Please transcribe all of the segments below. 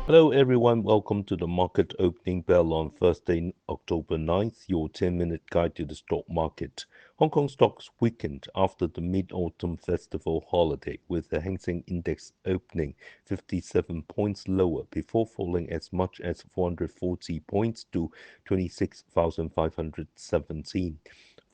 Hello, everyone. Welcome to the market opening bell on Thursday, October 9th, your 10-minute guide to the stock market. Hong Kong stocks weakened after the Mid-Autumn Festival holiday, with the Hang Seng Index opening 57 points lower before falling as much as 440 points to 26,517.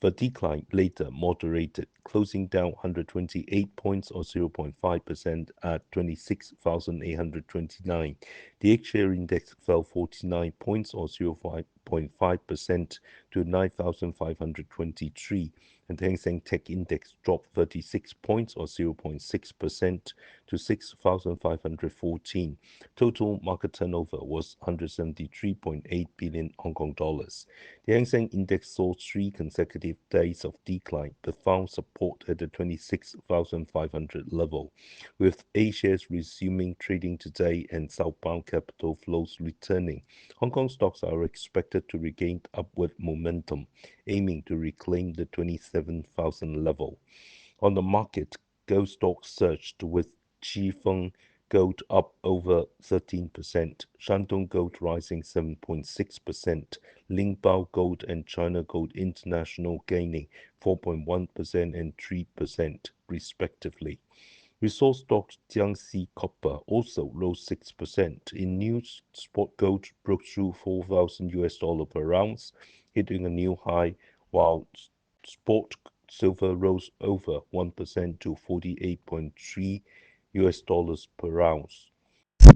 The decline later moderated, closing down 128 points or 0.5% at 26,829. The H-share index fell 49 points or 0.5% to 9,523, and the Hang Seng Tech Index dropped 36 points or 0.6% to 6,514. Total market turnover was 173.8 billion Hong Kong dollars. The Hang Seng Index saw three consecutive days of decline, but found support at the 26,500 level, with A-shares resuming trading today and southbound capital flows returning. Hong Kong stocks are expected to regain upward momentum, aiming to reclaim the 27,000 level. On the market, gold stocks surged with Qifeng Gold up over 13%, Shandong Gold rising 7.6%, Lingbao Gold and China Gold International gaining 4.1% and 3%, respectively. Resource stocks Jiangxi Copper also rose 6%. In news, spot gold broke through 4,000 US dollar per ounce, hitting a new high, while spot silver rose over 1% to 48.3 US dollars per ounce.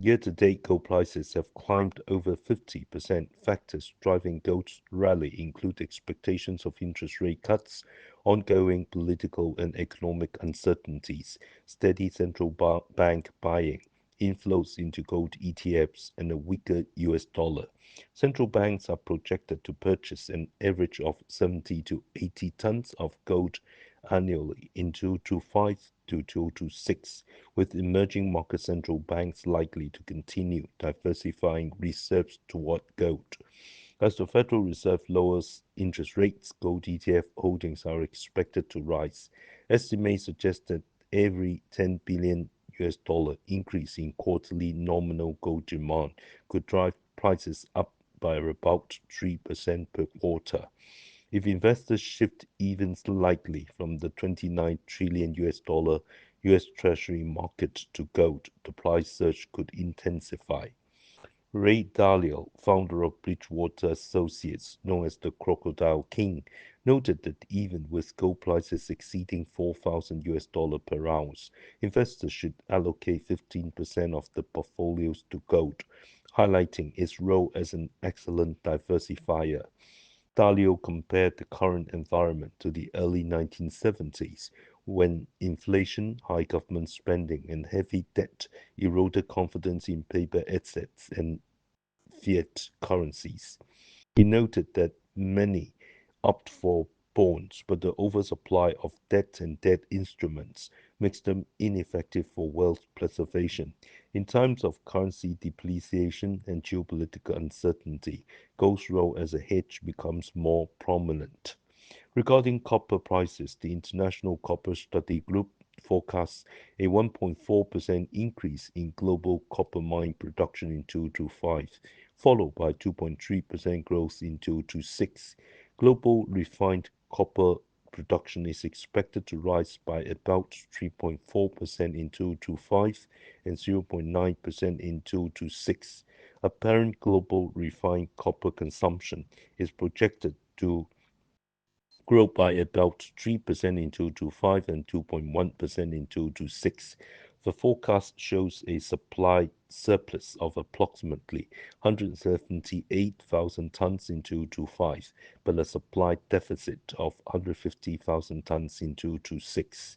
Year-to-date, gold prices have climbed over 50%. Factors driving gold's rally include expectations of interest rate cuts, ongoing political and economic uncertainties, steady central bank buying, inflows into gold ETFs, and a weaker US dollar. Central banks are projected to purchase an average of 70 to 80 tons of gold annually in 2025 to 2026, with emerging market central banks likely to continue diversifying reserves toward gold. As the Federal Reserve lowers interest rates, gold ETF holdings are expected to rise. Estimates suggest that every 10 billion US dollar increase in quarterly nominal gold demand could drive prices up by about 3% per quarter. If investors shift even slightly from the 29 trillion US dollar US Treasury market to gold, the price surge could intensify. Ray Dalio, founder of Bridgewater Associates, known as the Crocodile King, noted that even with gold prices exceeding 4,000 US dollar per ounce, investors should allocate 15% of the portfolios to gold, highlighting its role as an excellent diversifier. Dalio compared the current environment to the early 1970s, when inflation, high government spending, and heavy debt eroded confidence in paper assets and fiat currencies. He noted that many opt for bonds, but the oversupply of debt and debt instruments makes them ineffective for wealth preservation. In times of currency depreciation and geopolitical uncertainty, gold's role as a hedge becomes more prominent. Regarding copper prices, the International Copper Study Group forecasts a 1.4% increase in global copper mine production in 2025, followed by 2.3% growth in 2026. Global refined copper production is expected to rise by about 3.4% in 2025 and 0.9% in 2026. Apparent global refined copper consumption is projected to grow by about 3% in 2025 and 2.1% in 2026. The forecast shows a supply surplus of approximately 178,000 tons in 2025, but a supply deficit of 150,000 tons in 2026.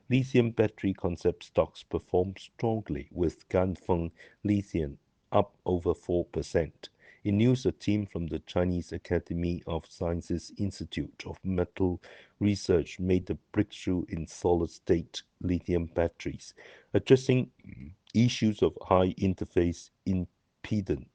Lithium battery concept stocks performed strongly, with Ganfeng Lithium up over 4%. In news, a team from the Chinese Academy of Sciences Institute of Metal Research made a breakthrough in solid-state lithium batteries, addressing issues of high interface impedance,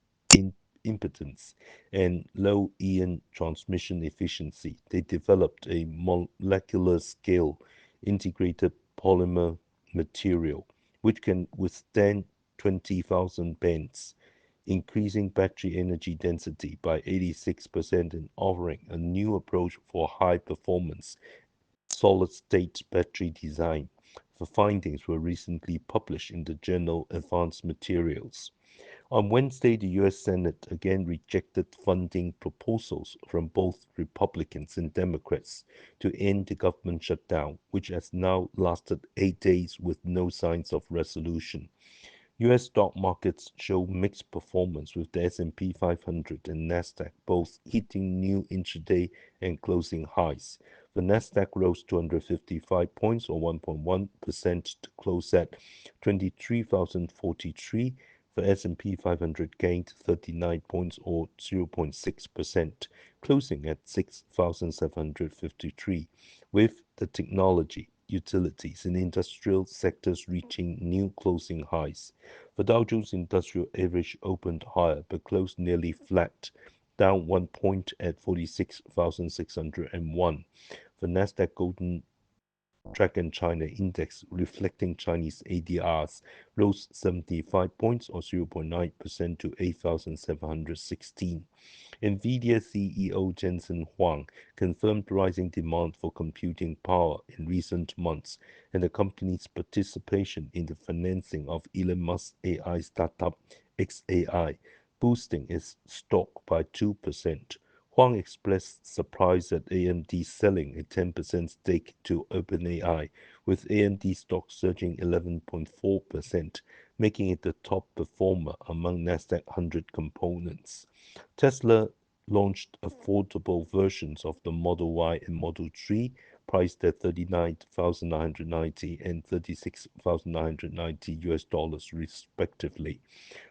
impedance and low ion transmission efficiency. They developed a molecular scale integrated polymer material which can withstand 20,000 bends. increasing battery energy density by 86% and offering a new approach for high-performance solid-state battery design. The findings were recently published in the journal Advanced Materials. On Wednesday, the U.S. Senate again rejected funding proposals from both Republicans and Democrats to end the government shutdown, which has now lasted 8 days with no signs of resolution. U.S. stock markets show mixed performance with the S&P 500 and Nasdaq both hitting new intraday and closing highs. The Nasdaq rose 255 points or 1.1% to close at 23,043. The S&P 500 gained 39 points or 0.6%, closing at 6,753, with the technology, utilities, and industrial sectors reaching new closing highs. The Dow Jones Industrial Average opened higher but closed nearly flat, down 1 point at 46,601. The Nasdaq Golden Dragon China Index, reflecting Chinese ADRs, rose 75 points or 0.9% to 8,716. Nvidia CEO Jensen Huang confirmed rising demand for computing power in recent months and the company's participation in the financing of Elon Musk's AI startup XAI, boosting its stock by 2%. Huang expressed surprise at AMD selling a 10% stake to OpenAI, with AMD stock surging 11.4%, making it the top performer among Nasdaq 100 components. Tesla launched affordable versions of the Model Y and Model 3, priced at $39,990 and $36,990 respectively.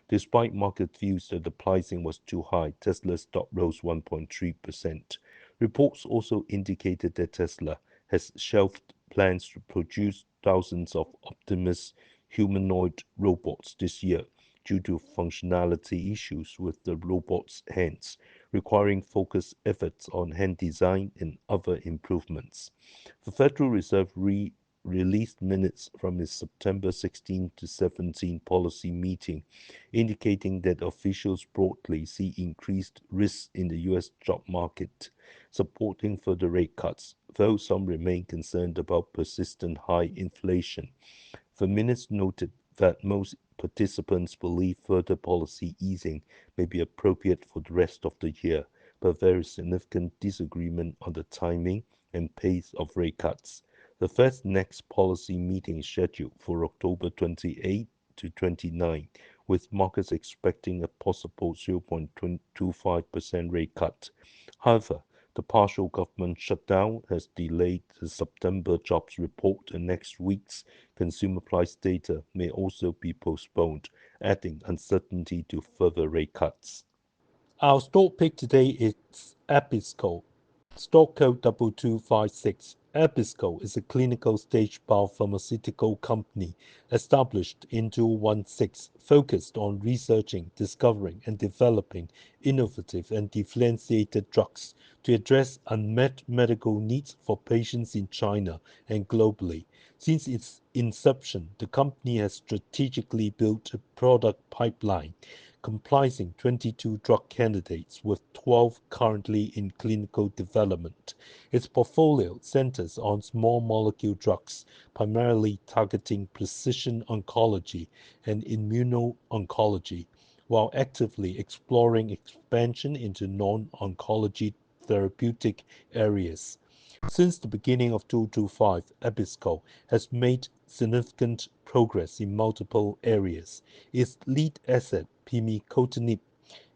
Despite market views that the pricing was too high, Tesla's stock rose 1.3%. Reports also indicated that Tesla has shelved plans to produce thousands of Optimus humanoid robots this year due to functionality issues with the robot's hands, requiring focused efforts on hand design and other improvements. The Federal Reserve released minutes from its September 16 to 17 policy meeting, indicating that officials broadly see increased risks in the U.S. job market, supporting further rate cuts, though some remain concerned about persistent high inflation. The minutes noted that most participants believe further policy easing may be appropriate for the rest of the year, but there is significant disagreement on the timing and pace of rate cuts. The Fed's next policy meeting is scheduled for October 28 to 29, with markets expecting a possible 0.25% rate cut. However, the partial government shutdown has delayed the September jobs report, and next week's consumer price data may also be postponed, adding uncertainty to further rate cuts. Our stock pick today is Abbisko, stock code 2256. Abbisko is a clinical stage biopharmaceutical company established in 2016, focused on researching, discovering, and developing innovative and differentiated drugs to address unmet medical needs for patients in China and globally. Since its inception, the company has strategically built a product pipeline comprising 22 drug candidates with 12 currently in clinical development. Its portfolio centers on small molecule drugs, primarily targeting precision oncology and immuno-oncology, while actively exploring expansion into non-oncology therapeutic areas. Since the beginning of 2025, Abbisko has made significant progress in multiple areas. Its lead asset, pimicotinib,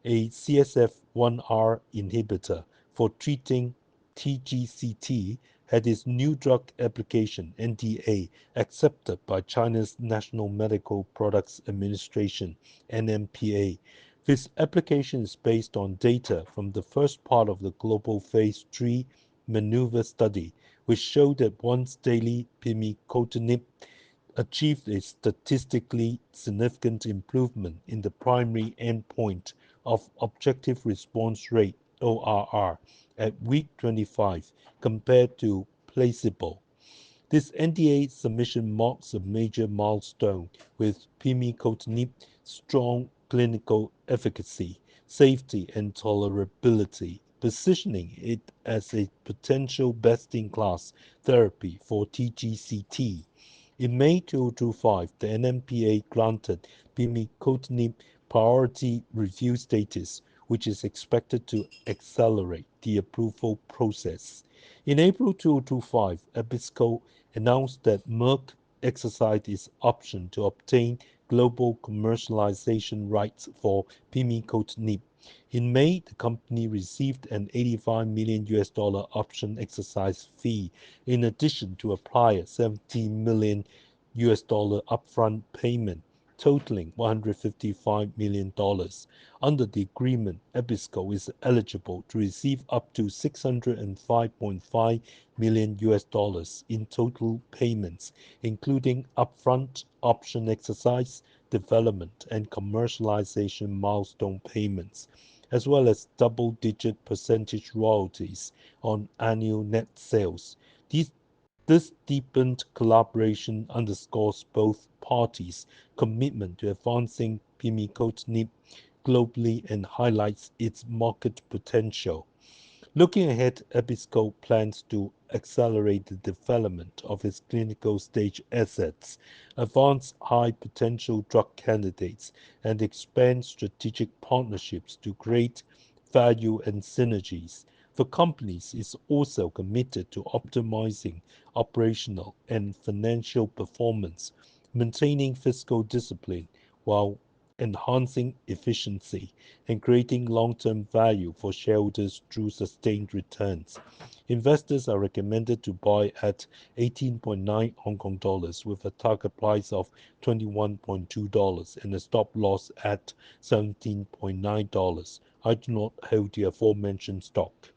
a CSF1R inhibitor for treating TGCT, had its new drug application (NDA) accepted by China's National Medical Products Administration (NMPA). This application is based on data from the first part of the global phase 3 maneuver study, which showed that once daily pimicotinib achieved a statistically significant improvement in the primary endpoint of objective response rate (ORR) at week 25 compared to placebo. This NDA submission marks a major milestone, with pimicotinib's strong clinical efficacy, safety, and tolerability, positioning it as a potential best-in-class therapy for TGCT. In May 2025, the NMPA granted pimicotinib priority review status, which is expected to accelerate the approval process. In April 2025, Abbisko announced that Merck exercised its option to obtain global commercialization rights for pimicotinib. In May, the company received an $85 million option exercise fee, in addition to a prior $70 million upfront payment, totaling $155 million. Under the agreement, Abbisko is eligible to receive up to $605.5 million in total payments, including upfront option exercise, development, and commercialization milestone payments, as well as double-digit percentage royalties on annual net sales. This deepened collaboration underscores both parties' commitment to advancing pimicotinib globally and highlights its market potential. Looking ahead, Abbisko plans to accelerate the development of its clinical stage assets, advance high-potential drug candidates, and expand strategic partnerships to create value and synergies. The company is also committed to optimizing operational and financial performance, maintaining fiscal discipline while enhancing efficiency and creating long-term value for shareholders through sustained returns. Investors are recommended to buy at 18.9 Hong Kong dollars with a target price of $21.2 and a stop loss at $17.9. I do not hold the aforementioned stock.